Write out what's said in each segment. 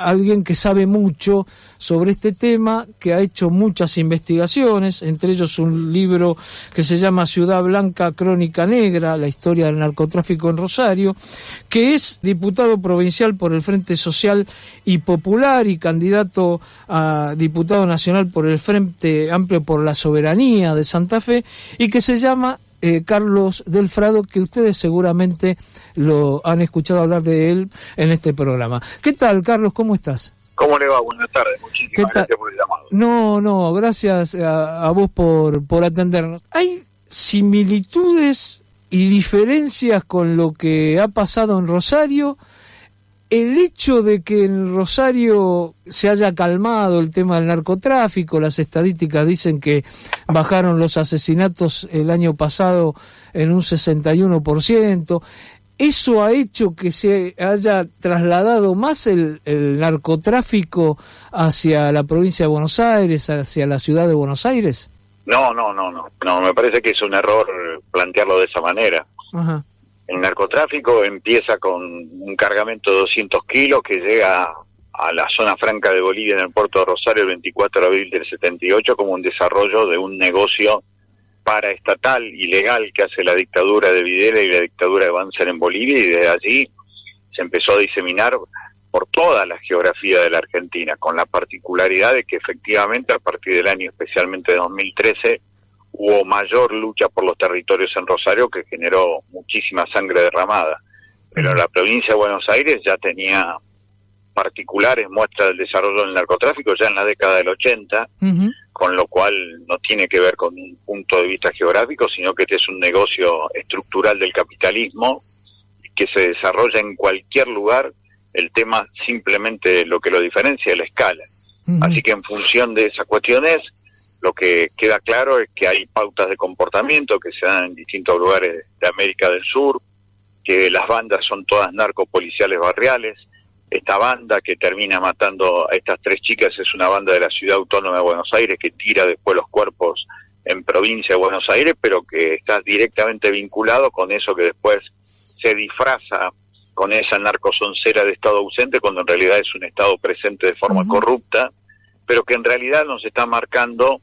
alguien que sabe mucho sobre este tema, que ha hecho muchas investigaciones, entre ellos un libro que se llama Ciudad Blanca, Crónica Negra, la historia del narcotráfico en Rosario, que es diputado provincial por el Frente Social y Popular y candidato a diputado nacional por el Frente Amplio por la Soberanía de Santa Fe, y que se llama Carlos Delfrado, que ustedes seguramente lo han escuchado hablar de él en este programa. ¿Qué tal, Carlos? ¿Cómo estás? ¿Cómo le va? Buenas tardes. Muchísimas gracias por el llamado. No, gracias a vos por atendernos. ¿Hay similitudes y diferencias con lo que ha pasado en Rosario? El hecho de que en Rosario se haya calmado el tema del narcotráfico, las estadísticas dicen que bajaron los asesinatos el año pasado en un 61%, ¿eso ha hecho que se haya trasladado más el narcotráfico hacia la provincia de Buenos Aires, hacia la ciudad de Buenos Aires? No, me parece que es un error plantearlo de esa manera. Ajá. El narcotráfico empieza con un cargamento de 200 kilos que llega a la zona franca de Bolivia en el puerto de Rosario el 24 de abril del 78 como un desarrollo de un negocio paraestatal, ilegal, que hace la dictadura de Videla y la dictadura de Banzer en Bolivia, y desde allí se empezó a diseminar por toda la geografía de la Argentina, con la particularidad de que efectivamente a partir del año especialmente de 2013 hubo mayor lucha por los territorios en Rosario, que generó muchísima sangre derramada. Pero la provincia de Buenos Aires ya tenía particulares muestras del desarrollo del narcotráfico ya en la década del 80, con lo cual no tiene que ver con un punto de vista geográfico, sino que este es un negocio estructural del capitalismo que se desarrolla en cualquier lugar. El tema simplemente lo que lo diferencia es la escala. Así que en función de esas cuestiones, lo que queda claro es que hay pautas de comportamiento que se dan en distintos lugares de América del Sur, que las bandas son todas narcopoliciales barriales. Esta banda que termina matando a estas 3 chicas es una banda de la Ciudad Autónoma de Buenos Aires que tira después los cuerpos en provincia de Buenos Aires, pero que está directamente vinculado con eso que después se disfraza con esa narcosoncera de Estado ausente, cuando en realidad es un Estado presente de forma corrupta, pero que en realidad nos está marcando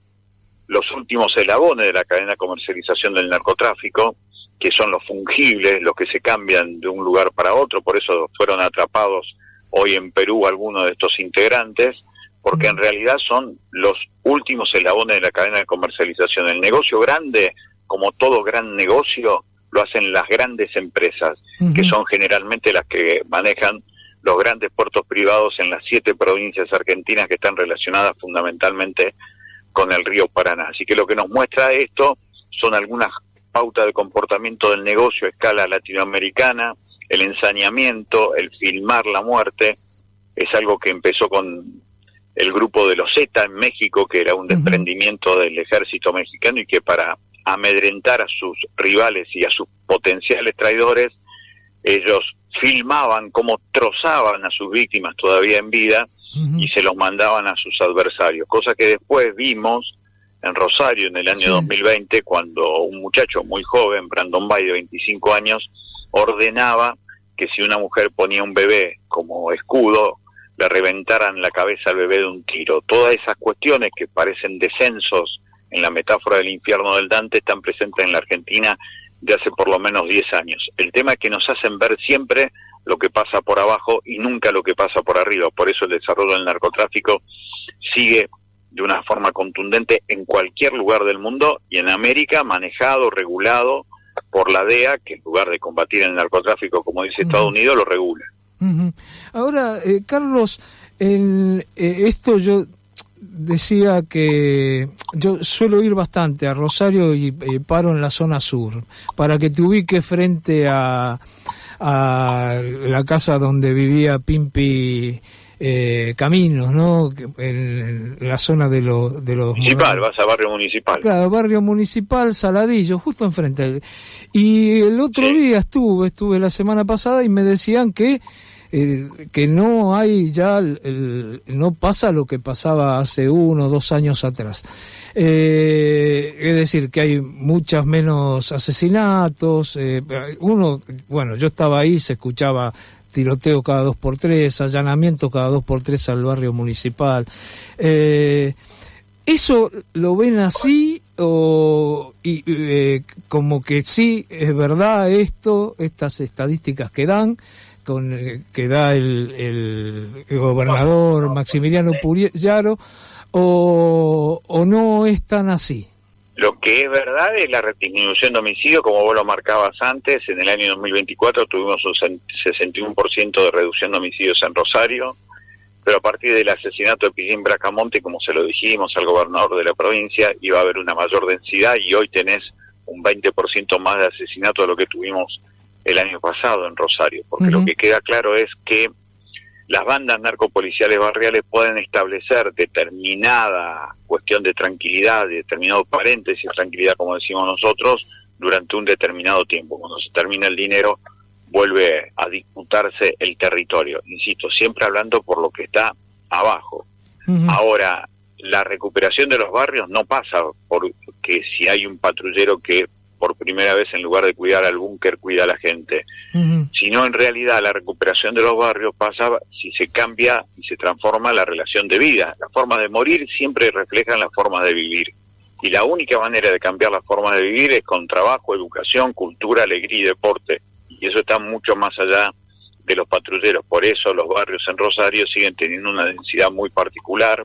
los últimos eslabones de la cadena de comercialización del narcotráfico, que son los fungibles, los que se cambian de un lugar para otro. Por eso fueron atrapados hoy en Perú algunos de estos integrantes, porque en realidad son los últimos eslabones de la cadena de comercialización. El negocio grande, como todo gran negocio, lo hacen las grandes empresas, que son generalmente las que manejan los grandes puertos privados en las 7 provincias argentinas que están relacionadas fundamentalmente con el río Paraná. Así que lo que nos muestra esto son algunas pautas de comportamiento del negocio a escala latinoamericana, el ensañamiento, el filmar la muerte. Es algo que empezó con el grupo de los Zeta en México, que era un desprendimiento del ejército mexicano, y que para amedrentar a sus rivales y a sus potenciales traidores, ellos filmaban cómo trozaban a sus víctimas todavía en vida y se los mandaban a sus adversarios, cosa que después vimos en Rosario en el año 2020, cuando un muchacho muy joven, Brandon Bay, de 25 años, ordenaba que si una mujer ponía un bebé como escudo, le reventaran la cabeza al bebé de un tiro. Todas esas cuestiones que parecen descensos en la metáfora del infierno del Dante están presentes en la Argentina de hace por lo menos 10 años. El tema es que nos hacen ver siempre lo que pasa por abajo y nunca lo que pasa por arriba. Por eso el desarrollo del narcotráfico sigue de una forma contundente en cualquier lugar del mundo, y en América manejado, regulado por la DEA, que en lugar de combatir el narcotráfico, como dice Estados Unidos, lo regula. Ahora, Carlos, esto yo decía que yo suelo ir bastante a Rosario y paro en la zona sur, para que te ubiques frente a la casa donde vivía Pimpi Caminos, ¿no? En la zona de los Municipal, vas a Barrio Municipal. Claro, Barrio Municipal, Saladillo, justo enfrente. Y el otro día estuve la semana pasada y me decían que no hay ya, no pasa lo que pasaba hace 1 o 2 años atrás. Es decir, que hay muchas menos asesinatos. Yo estaba ahí, se escuchaba tiroteo cada 2x3, allanamiento cada 2x3 al barrio municipal. ¿Eso lo ven así o como que sí es verdad estas estadísticas que dan, que da el gobernador Maximiliano Puyaro, o no es tan así? Lo que es verdad es la disminución de homicidios, como vos lo marcabas antes. En el año 2024 tuvimos un 61% de reducción de homicidios en Rosario, pero a partir del asesinato de Pilín Bracamonte, como se lo dijimos al gobernador de la provincia, iba a haber una mayor densidad y hoy tenés un 20% más de asesinatos de lo que tuvimos el año pasado en Rosario, porque lo que queda claro es que las bandas narcopoliciales barriales pueden establecer determinada cuestión de tranquilidad, de determinado paréntesis de tranquilidad, como decimos nosotros, durante un determinado tiempo. Cuando se termina el dinero, vuelve a disputarse el territorio. Insisto, siempre hablando por lo que está abajo. Ahora, la recuperación de los barrios no pasa porque si hay un patrullero que por primera vez, en lugar de cuidar al búnker, cuida a la gente, sino en realidad la recuperación de los barrios pasa si se cambia y se transforma la relación de vida. Las formas de morir siempre reflejan las formas de vivir, y la única manera de cambiar las formas de vivir es con trabajo, educación, cultura, alegría y deporte, y eso está mucho más allá de los patrulleros. Por eso los barrios en Rosario siguen teniendo una densidad muy particular.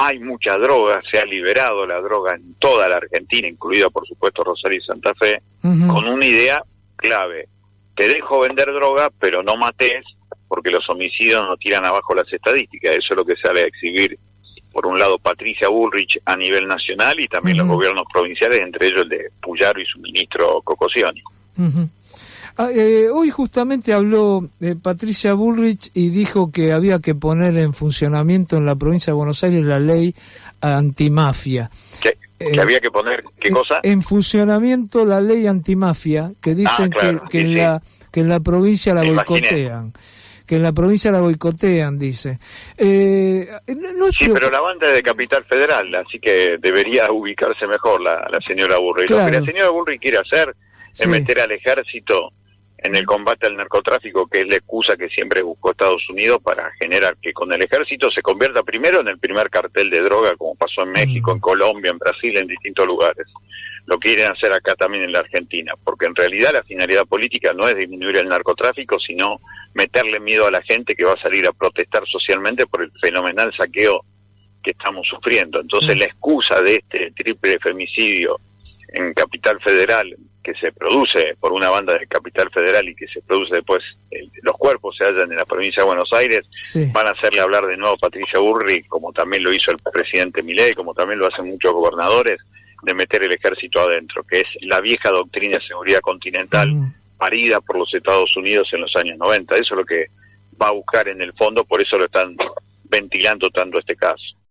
Hay mucha droga, se ha liberado la droga en toda la Argentina, incluida por supuesto Rosario y Santa Fe, con una idea clave: te dejo vender droga, pero no mates, porque los homicidios no tiran abajo las estadísticas. Eso es lo que sale a exhibir, por un lado, Patricia Bullrich a nivel nacional y también los gobiernos provinciales, entre ellos el de Puyaro y su ministro Cocosioni. Hoy justamente habló Patricia Bullrich y dijo que había que poner en funcionamiento en la provincia de Buenos Aires la ley antimafia. ¿Que había que poner qué cosa? En funcionamiento la ley antimafia, que dicen que en la provincia la boicotean. Que en la provincia la boicotean, dice. Pero la banda es de Capital Federal, así que debería ubicarse mejor la señora Bullrich. Claro. Lo que la señora Bullrich quiere hacer es meter al ejército en el combate al narcotráfico, que es la excusa que siempre buscó Estados Unidos para generar que con el ejército se convierta primero en el primer cartel de droga, como pasó en México, en Colombia, en Brasil, en distintos lugares. Lo quieren hacer acá también en la Argentina, porque en realidad la finalidad política no es disminuir el narcotráfico, sino meterle miedo a la gente que va a salir a protestar socialmente por el fenomenal saqueo que estamos sufriendo. Entonces la excusa de este triple femicidio en Capital Federal, que se produce por una banda de Capital Federal y que se produce después, los cuerpos se hallan en la provincia de Buenos Aires, van a hacerle hablar de nuevo a Patricia Bullrich, como también lo hizo el presidente Milei, como también lo hacen muchos gobernadores, de meter el ejército adentro, que es la vieja doctrina de seguridad continental parida por los Estados Unidos en los años 90. Eso es lo que va a buscar en el fondo, por eso lo están ventilando tanto este caso.